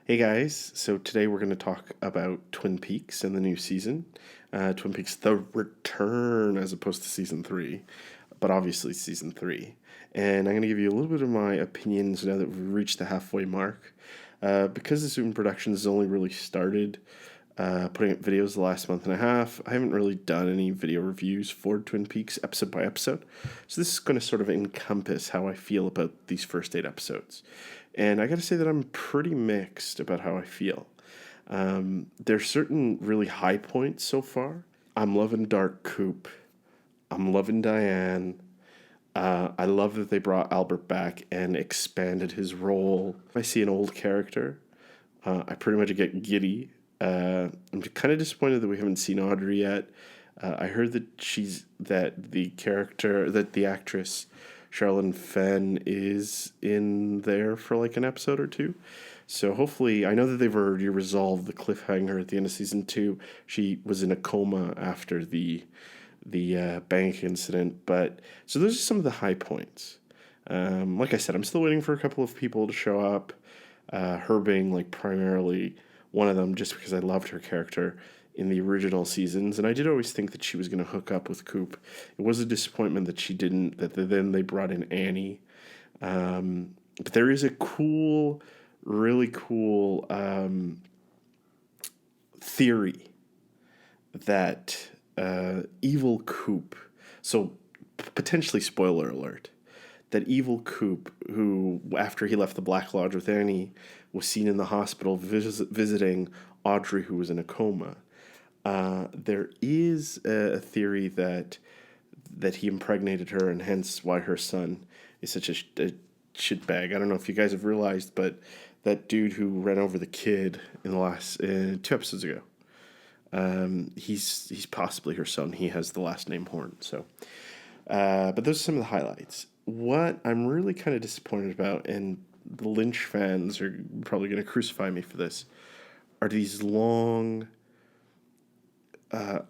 Hey guys, so today we're going to talk about Twin Peaks and the new season. Twin Peaks The Return as opposed to season 3, but obviously season 3. And I'm going to give you a little bit of my opinions now that we've reached the halfway mark. Because the Zoom Productions has only really started putting up videos the last month and a half, I haven't really done any video reviews for Twin Peaks episode by episode. So this is going to sort of encompass how I feel about these first 8 episodes. And I got to say that I'm pretty mixed about how I feel. There's certain really high points so far. I'm loving Dark Coop. I'm loving Diane. I love that they brought Albert back and expanded his role. I see an old character. I pretty much get giddy. I'm kind of disappointed that we haven't seen Audrey yet. I heard that the actress Charlene Fenn is in there for like an episode or two. So hopefully, I know that they've already resolved the cliffhanger at the end of season 2. She was in a coma after the bank incident, but so those are some of the high points. Like I said, I'm still waiting for a couple of people to show up. Her being like primarily one of them, just because I loved her character in the original seasons, and I did always think that she was going to hook up with Coop. It was a disappointment that she didn't. Then they brought in Annie, but there is a really cool theory that evil Coop. So potentially spoiler alert. That evil Coop, who after he left the Black Lodge with Annie, was seen in the hospital visiting Audrey, who was in a coma. There is a theory that he impregnated her, and hence why her son is such a shitbag. I don't know if you guys have realized, but that dude who ran over the kid in the last 2 episodes ago, he's possibly her son. He has the last name Horn. So, but those are some of the highlights. What I'm really kind of disappointed about, and the Lynch fans are probably going to crucify me for this, are these long,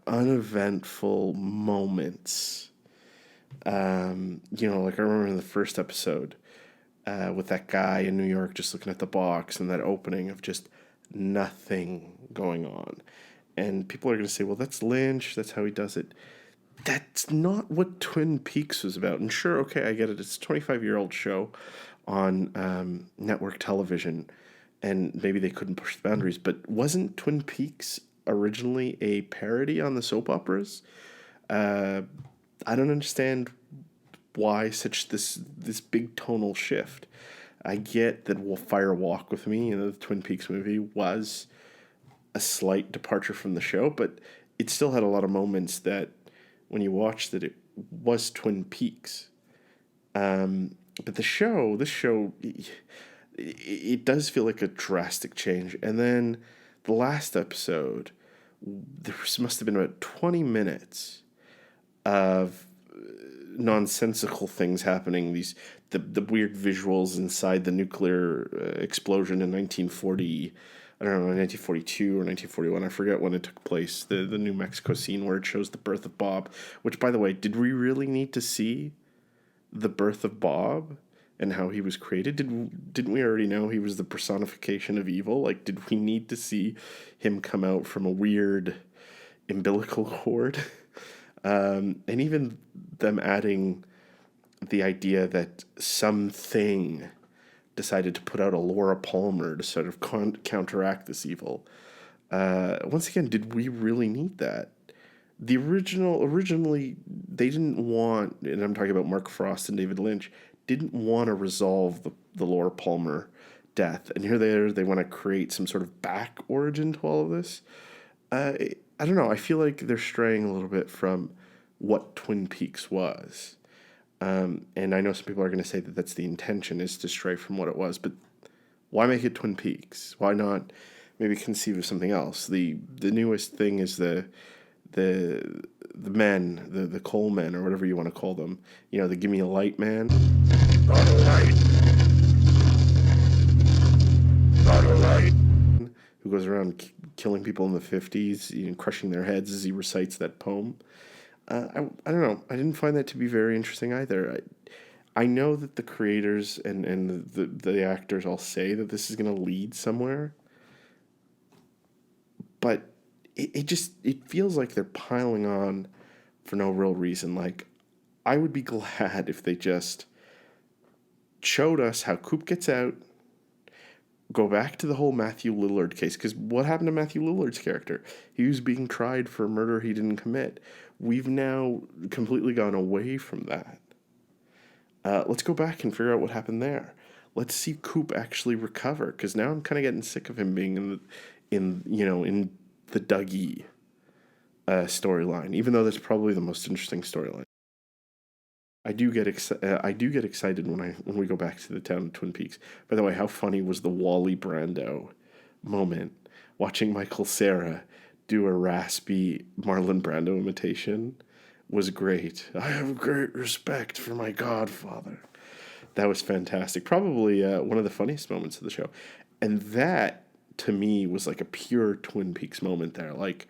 uneventful moments. Like I remember in the first episode with that guy in New York just looking at the box and that opening of just nothing going on. And people are going to say, well, that's Lynch. That's how he does it. That's not what Twin Peaks was about. And sure, okay, I get it. It's a 25-year-old show on network television, and maybe they couldn't push the boundaries. But wasn't Twin Peaks originally a parody on the soap operas? I don't understand why such this big tonal shift. I get that Fire Walk with Me, the Twin Peaks movie, was a slight departure from the show, but it still had a lot of moments that when you watched it was Twin Peaks. But this show, it does feel like a drastic change. And then the last episode, there must have been about 20 minutes of nonsensical things happening. The weird visuals inside the nuclear explosion in 1940. I don't know, 1942 or 1941. I forget when it took place. The New Mexico scene where it shows the birth of Bob. Which, by the way, did we really need to see the birth of Bob and how he was created? Didn't we already know he was the personification of evil? Like, did we need to see him come out from a weird umbilical cord? And even them adding the idea that something decided to put out a Laura Palmer to sort of counteract this evil. Once again, did we really need that? Originally, they didn't want, and I'm talking about Mark Frost and David Lynch, didn't want to resolve the Laura Palmer death. And here they want to create some sort of back origin to all of this. I don't know. I feel like they're straying a little bit from what Twin Peaks was. And I know some people are going to say that that's the intention, is to stray from what it was. But why make it Twin Peaks? Why not maybe conceive of something else? The newest thing is the men, the coal men, or whatever you want to call them. The Give Me a Light man. Not a light. Not a light. Who goes around killing people in the 50s, crushing their heads as he recites that poem. I don't know. I didn't find that to be very interesting either. I know that the creators and the actors all say that this is going to lead somewhere. but it feels like they're piling on for no real reason. Like, I would be glad if they just showed us how Coop gets out, go back to the whole Matthew Lillard case, because what happened to Matthew Lillard's character? He was being tried for a murder he didn't commit. We've now completely gone away from that. Let's go back and figure out what happened there. Let's see Coop actually recover, because now I'm kind of getting sick of him being in the Dougie storyline, even though that's probably the most interesting storyline. I do get excited when we go back to the town of Twin Peaks. By the way, how funny was the Wally Brando moment watching Michael Cera do a raspy Marlon Brando imitation was great. I have great respect for my godfather. That was fantastic. Probably one of the funniest moments of the show. And that, to me, was like a pure Twin Peaks moment there. Like,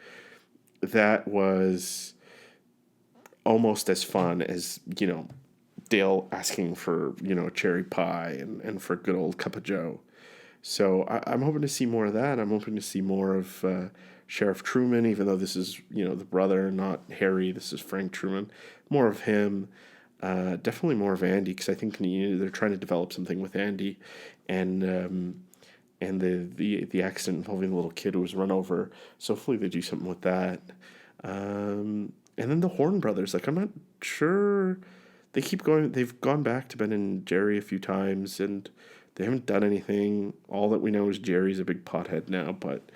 that was almost as fun as, Dale asking for, cherry pie and for a good old cup of joe. So I'm hoping to see more of that. I'm hoping to see more of Sheriff Truman, even though this is, the brother, not Harry. This is Frank Truman. More of him. Definitely more of Andy, because I think they're trying to develop something with Andy, and the accident involving the little kid who was run over. So hopefully they do something with that. And then the Horn brothers, like, I'm not sure. They keep going. They've gone back to Ben and Jerry a few times, and they haven't done anything. All that we know is Jerry's a big pothead now, but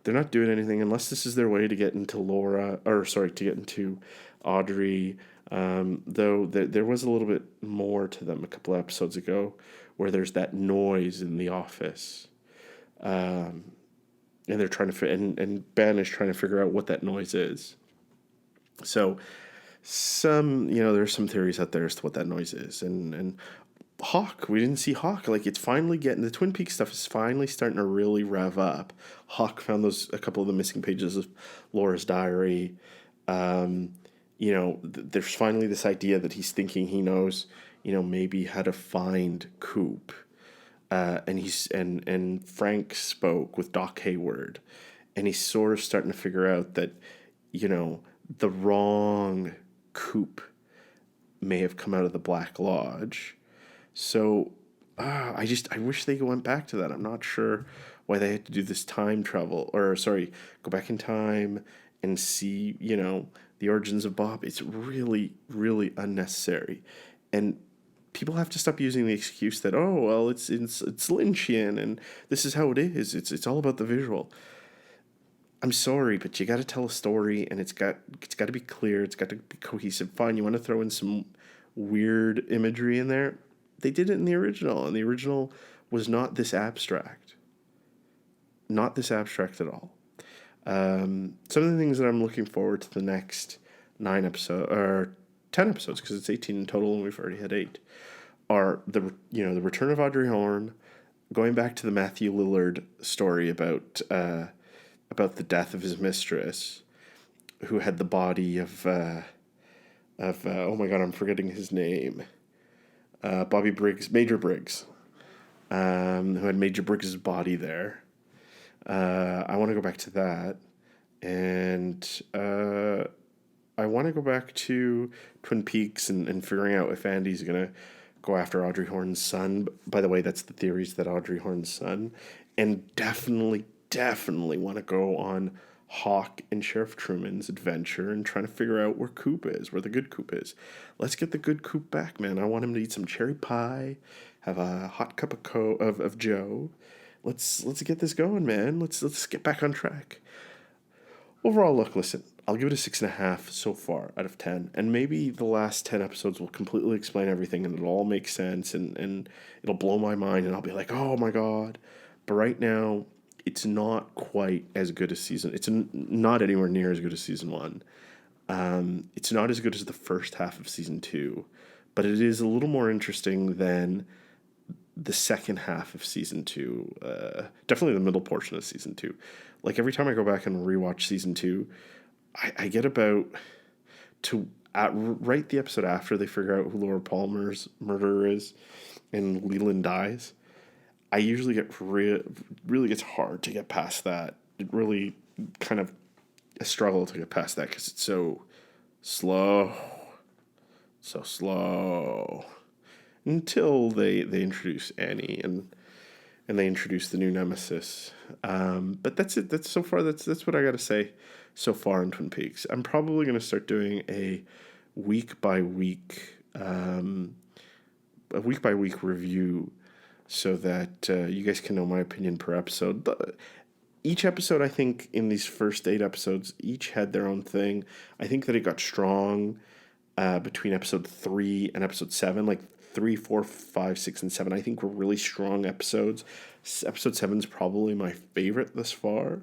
they're not doing anything unless this is their way to get into to get into Audrey. Though there was a little bit more to them a couple of episodes ago, where there's that noise in the office, and they're trying to and Ben is trying to figure out what that noise is. So, there's some theories out there as to what that noise is, and Hawk, we didn't see Hawk. Like, it's finally the Twin Peaks stuff is finally starting to really rev up. Hawk found a couple of the missing pages of Laura's diary. There's finally this idea that he's thinking he knows, maybe how to find Coop. And Frank spoke with Doc Hayward, and he's sort of starting to figure out that, the wrong Coop may have come out of the Black Lodge. So, I wish they went back to that. I'm not sure why they had to do this time travel, go back in time and see, the origins of Bob. It's really, really unnecessary. And people have to stop using the excuse that, oh, well, it's Lynchian and this is how it is. It's all about the visual. I'm sorry, but you got to tell a story, and it's got to be clear. It's got to be cohesive. Fine, you want to throw in some weird imagery in there? They did it in the original, and the original was not this abstract. Not this abstract at all. Some of the things that I'm looking forward to the next 10 episodes, because it's 18 in total, and we've already had 8, are the return of Audrey Horne, going back to the Matthew Lillard story about the death of his mistress, who had the body of oh my god, I'm forgetting his name. Major Briggs, who had Major Briggs' body there. I want to go back to that, and I want to go back to Twin Peaks and figuring out if Andy's gonna go after Audrey Horne's son. By the way, that's the theories, that Audrey Horne's son, and definitely want to go on Hawk and Sheriff Truman's adventure and trying to figure out where Coop is, where the good Coop is. Let's get the good Coop back, man. I want him to eat some cherry pie, have a hot cup of Joe. Let's get this going, man. Let's get back on track. Overall, listen, I'll give it a 6.5 so far out of 10, and maybe the last 10 episodes will completely explain everything, and it'll all make sense, and it'll blow my mind, and I'll be like, oh my god. But right now, it's not quite as good as it's not anywhere near as good as season 1. It's not as good as the first half of season 2, but it is a little more interesting than the second half of season 2. Definitely the middle portion of season 2. Like, every time I go back and rewatch season 2, I get about to right the episode after they figure out who Laura Palmer's murderer is and Leland dies. I usually get really gets hard to get past that. It really kind of a struggle to get past that because it's so slow, so slow. Until they introduce Annie and they introduce the new nemesis. But that's it. That's so far. That's what I got to say so far in Twin Peaks. I'm probably going to start doing week by week a week by week review so that you guys can know my opinion per episode. Each episode, I think, in these first 8 episodes, each had their own thing. I think that it got strong between episode 3 and episode 7. Like 3, 4, 5, 6, and 7, I think were really strong episodes. Episode 7 is probably my favorite thus far.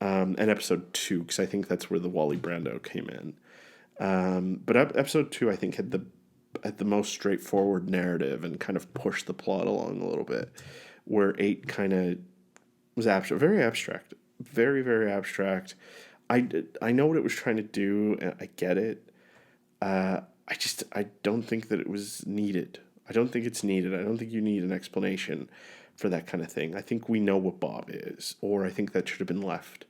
And episode 2, because I think that's where the Wally Brando came in. But episode 2, I think, had the most straightforward narrative and kind of pushed the plot along a little bit, where 8 kind of was very abstract, very, very abstract. I know what it was trying to do, and I get it. I don't think that it was needed. I don't think it's needed. I don't think you need an explanation for that kind of thing. I think we know what Bob is, or I think that should have been left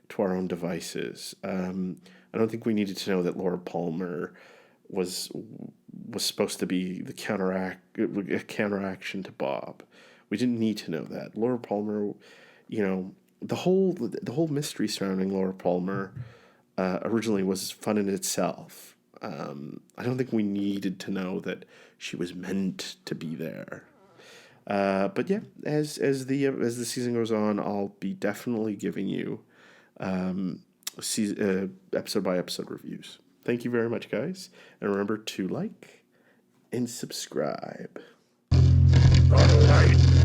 to our own devices. I don't think we needed to know that Laura Palmer was supposed to be the counteraction to Bob. We didn't need to know that. Laura Palmer, the whole mystery surrounding Laura Palmer originally was fun in itself. I don't think we needed to know that she was meant to be there. But yeah, as the season goes on, I'll be definitely giving you episode by episode reviews. Thank you very much, guys, and remember to like and subscribe. All right.